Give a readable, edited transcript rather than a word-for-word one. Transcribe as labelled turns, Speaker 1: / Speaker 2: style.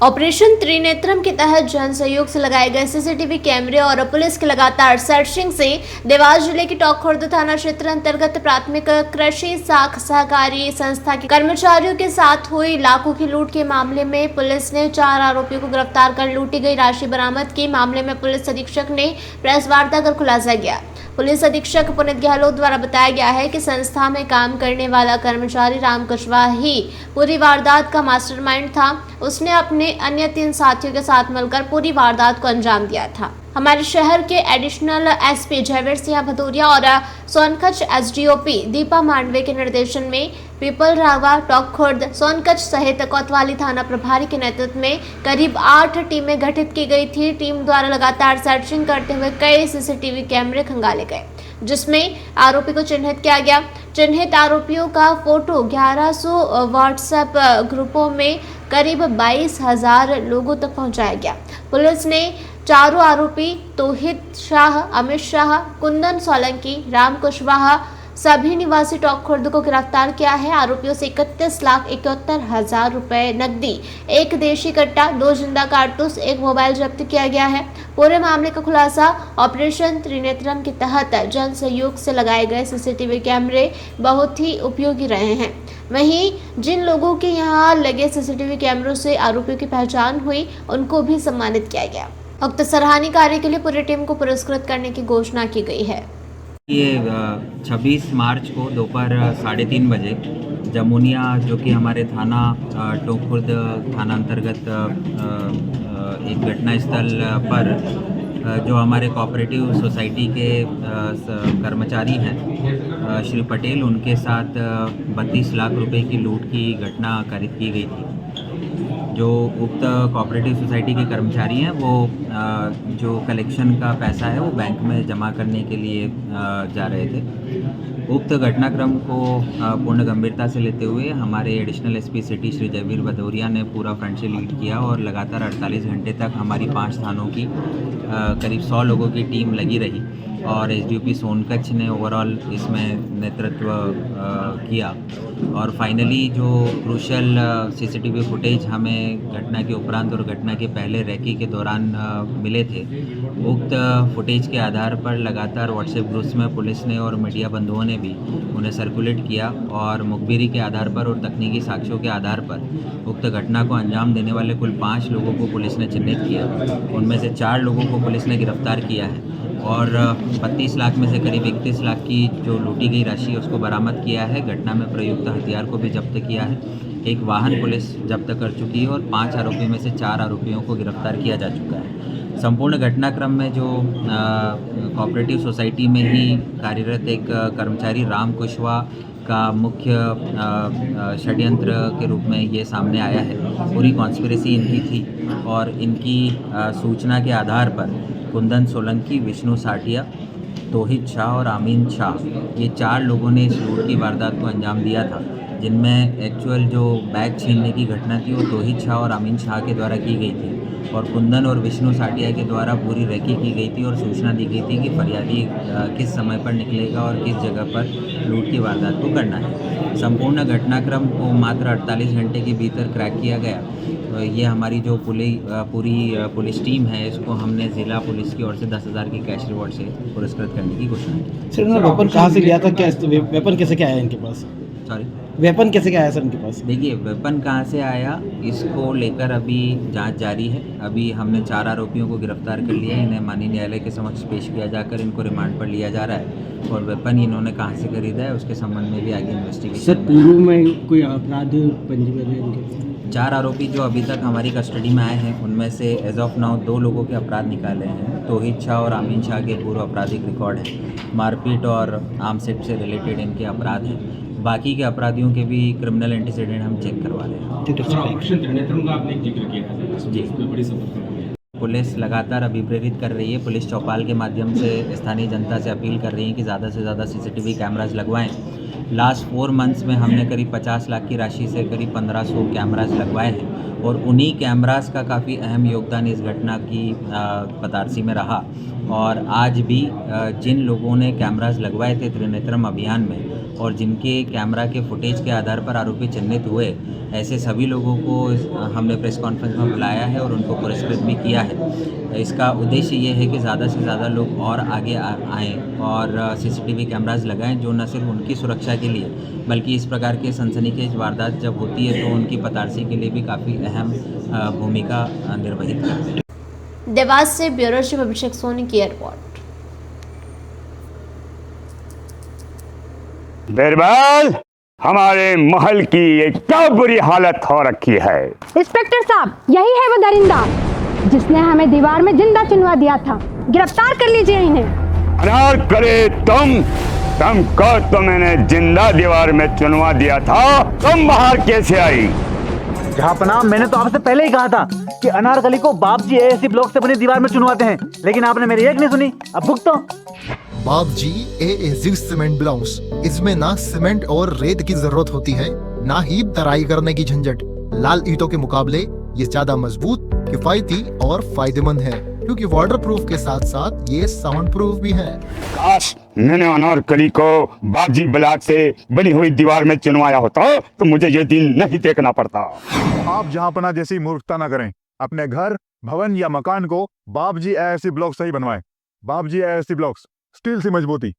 Speaker 1: Operation त्रिनेत्रम के तहत जन सहयोग से लगाए गए सीसीटीवी कैमरे और पुलिस की लगातार सर्चिंग से देवास जिले के टोंक खुर्द थाना क्षेत्र अंतर्गत प्राथमिक कृषि साख सहकारी संस्था के कर्मचारियों के साथ हुई लाखों की लूट के मामले में पुलिस ने 4 आरोपियों को गिरफ्तार कर लूटी गई राशि बरामद की। मामले में पुलिस अधीक्षक ने प्रेस वार्ता कर खुलासा किया। पुलिस अधीक्षक पुनीत गहलोत द्वारा बताया गया है कि संस्था में काम करने वाला कर्मचारी राम कुशवाहा ही पूरी वारदात का मास्टरमाइंड था। उसने अपने अन्य 3 साथियों के साथ मिलकर पूरी वारदात को अंजाम दिया था। हमारे शहर के एडिशनल एसपी जयवीर सिंह भदौरिया और सोनकच्छ एसडीओपी दीपा मांडवे के निर्देशन में पीपल रावा टोंक खुर्द सोनकच्छ सहित कोतवाली थाना प्रभारी के नेतृत्व में करीब 8 टीमें गठित की गई थी। टीम द्वारा लगातार सर्चिंग करते हुए कई सीसीटीवी कैमरे खंगाले गए, जिसमें आरोपी को चिन्हित किया गया। चिन्हित आरोपियों का फोटो 1100 व्हाट्सएप ग्रुपों में करीब 22,000 लोगों तक पहुंचाया गया। पुलिस ने चारों आरोपी तोहित शाह, अमित शाह, कुंदन सोलंकी, राम कुशवाहा सभी निवासी टोंक खुर्द को गिरफ्तार किया है। आरोपियों से 31,71,000 रुपए नकदी, 1 देशी कट्टा, 2 जिंदा कारतूस, 1 मोबाइल जब्त किया गया है। पूरे मामले का खुलासा ऑपरेशन त्रिनेत्रम के तहत जन सहयोग से लगाए गए सीसीटीवी कैमरे बहुत ही उपयोगी रहे हैं। वहीं जिन लोगों के यहाँ लगे सीसीटीवी कैमरों से आरोपियों की पहचान हुई, उनको भी सम्मानित किया गया। उक्त सराहनीय कार्य के लिए पूरी टीम को पुरस्कृत करने की घोषणा की गई है।
Speaker 2: ये 26 मार्च को दोपहर 3:30 बजे जमुनिया, जो कि हमारे थाना टोंक खुर्द थाना अंतर्गत एक घटना स्थल पर जो हमारे कोऑपरेटिव सोसाइटी के कर्मचारी हैं श्री पटेल, उनके साथ 32 लाख रुपए की लूट की घटना कारित की गई थी। जो उक्त कोऑपरेटिव सोसाइटी के कर्मचारी हैं वो जो कलेक्शन का पैसा है वो बैंक में जमा करने के लिए जा रहे थे। उक्त घटनाक्रम को पूर्ण गंभीरता से लेते हुए हमारे additional SP city Shri Jaiveer Bhadauria ने पूरा फ्रंट से लीड किया और लगातार 48 घंटे तक हमारी 5 थानों की करीब 100 लोगों की टीम लगी रही और एसडीओपी सोनकच्छ ने ओवरऑल इसमें नेतृत्व किया और फाइनली जो क्रूशल सीसीटीवी फुटेज हमें घटना के उपरांत और घटना के पहले रैकी के दौरान मिले थे, उक्त फुटेज के आधार पर लगातार व्हाट्सएप ग्रुप्स में पुलिस ने और मीडिया बंधुओं ने भी उन्हें सर्कुलेट किया और मुखबिरी के आधार पर और तकनीकी साक्ष्यों के आधार पर उक्त घटना को अंजाम देने वाले कुल 5 लोगों को पुलिस ने चिन्हित किया। उनमें से 4 लोगों को पुलिस ने गिरफ्तार किया है और 32 लाख में से करीब 31 लाख की जो लूटी गई राशि उसको बरामद किया है। घटना में प्रयुक्त हथियार को भी जब्त किया है। एक वाहन पुलिस जब्त कर चुकी है और 5 आरोपियों में से 4 आरोपियों को गिरफ्तार किया जा चुका है। संपूर्ण घटनाक्रम में जो कोऑपरेटिव सोसाइटी में ही कार्यरत एक कर्मचारी राम कुशवाहा का मुख्य षड्यंत्र के रूप में ये सामने आया है। पूरी कॉन्स्पिरेसी इनकी थी और इनकी सूचना के आधार पर कुंदन सोलंकी, विष्णु साठिया, तोहित शाह और आमीन शाह, ये 4 लोगों ने इस लूट की वारदात को अंजाम दिया था, जिनमें एक्चुअल जो बैग छीनने की घटना थी वो तोहित शाह और आमीन शाह के द्वारा की गई थी और कुंदन और विष्णु साठिया के द्वारा पूरी रैकी की गई थी और सूचना दी गई थी कि फरियादी किस समय पर निकलेगा और किस जगह पर लूट की वारदात को करना है। संपूर्ण घटनाक्रम को मात्र 48 घंटे के भीतर क्रैक किया गया। तो ये हमारी जो पूरी पुलिस टीम है, इसको हमने ज़िला पुलिस की ओर से 10,000 की कैश रिवॉर्ड से पुरस्कृत करने की घोषणा की।
Speaker 3: सर, इन्होंने वेपन कहाँ से लिया था? क्या वेपन कैसे क्या आया इनके पास?
Speaker 2: सॉरी,
Speaker 3: वेपन कैसे क्या आया सर इनके पास?
Speaker 2: देखिए, वेपन कहाँ से आया इसको लेकर अभी जांच जारी है। अभी हमने 4 आरोपियों को गिरफ्तार कर लिया है। इन्हें माननीय न्यायालय के समक्ष पेश किया जाकर इनको रिमांड पर लिया जा रहा है और वेपन इन्होंने कहाँ से खरीदा है उसके संबंध में भी आगे इन्वेस्टिगेशन।
Speaker 3: सर, पूर्व में कोई अपराध पंजीबद्ध है इनके?
Speaker 2: 4 आरोपी जो अभी तक हमारी कस्टडी में आए हैं उनमें से एज ऑफ नाउ 2 लोगों के अपराध निकाले हैं। तोहित शाह और आमीन शाह के पूर्व आपराधिक रिकॉर्ड है। मारपीट और आर्म्स एक्ट से रिलेटेड इनके अपराध हैं। बाकी के अपराधियों के भी क्रिमिनल एंटीसीडेंट हम चेक करवा रहे हैं।
Speaker 3: ठीक है।
Speaker 4: ऑपरेशन त्रिनेत्रम का आपने जिक्र किया है,
Speaker 2: जी,
Speaker 4: बड़ी सफलता।
Speaker 2: पुलिस लगातार अभिप्रेरित कर रही है। पुलिस चौपाल के माध्यम से स्थानीय जनता से अपील कर रही है कि ज़्यादा से ज़्यादा सीसीटीवी कैमराज लगवाएं। लास्ट 4 मंथ्स में हमने करीब 50 लाख की राशि से करीब 1500 कैमराज लगवाए हैं और उन्हीं कैमराज का काफ़ी अहम योगदान इस घटना की पतारसी में रहा। और आज भी जिन लोगों ने कैमराज लगवाए थे त्रिनेत्रम अभियान में, और जिनके कैमरा के फुटेज के आधार पर आरोपी चिन्हित हुए, ऐसे सभी लोगों को हमने प्रेस कॉन्फ्रेंस में बुलाया है और उनको पुरस्कृत भी किया है। इसका उद्देश्य ये है कि ज़्यादा से ज़्यादा लोग और आगे आएँ और सीसीटीवी कैमरास लगाएं, जो न सिर्फ उनकी सुरक्षा के लिए बल्कि इस प्रकार के सनसनीखेज वारदात जब होती है तो उनकी पतारसी के लिए भी काफ़ी अहम भूमिका निर्वहित करते हैं।
Speaker 1: देवास से ब्यूरो चीफ अभिषेक सोनी की रिपोर्ट।
Speaker 5: बिरबल, हमारे महल की ये क्या बुरी हालत हो रखी है।
Speaker 6: इंस्पेक्टर साहब, यही है वो दरिंदा जिसने हमें दीवार में जिंदा चुनवा दिया था। गिरफ्तार कर लीजिए इन्हें।
Speaker 5: अनार करे तुमको तो मैंने जिंदा दीवार में चुनवा दिया था, तुम बाहर कैसे आई?
Speaker 7: जहापनाह, मैंने तो आपसे पहले ही कहा था कि अनारकली को बाप जी एएससी ब्लॉक से बनी दीवार में चुनवाते हैं, लेकिन आपने मेरी एक नहीं सुनी। अब भुगतो।
Speaker 8: बाप जी एएससी सीमेंट ब्लॉक्स, इसमें ना सीमेंट और रेत की जरूरत होती है, ना ही तराई करने की झंझट। लाल ईंटों के मुकाबले ये ज्यादा मजबूत, किफायती और फायदेमंद है, क्योंकि वाटर प्रूफ के साथ साथ ये साउंड प्रूफ भी है।
Speaker 5: काश मैंने अनारकली को बापजी ब्लॉक से बनी हुई दीवार में चुनवाया होता तो मुझे ये दिन नहीं देखना पड़ता।
Speaker 9: आप जहांपना जैसी मूर्खता न करें। अपने घर, भवन या मकान को बापजी एएससी ब्लॉक से ही बनवाएं। बापजी एएससी ब्लॉक्स, स्टील से मजबूती,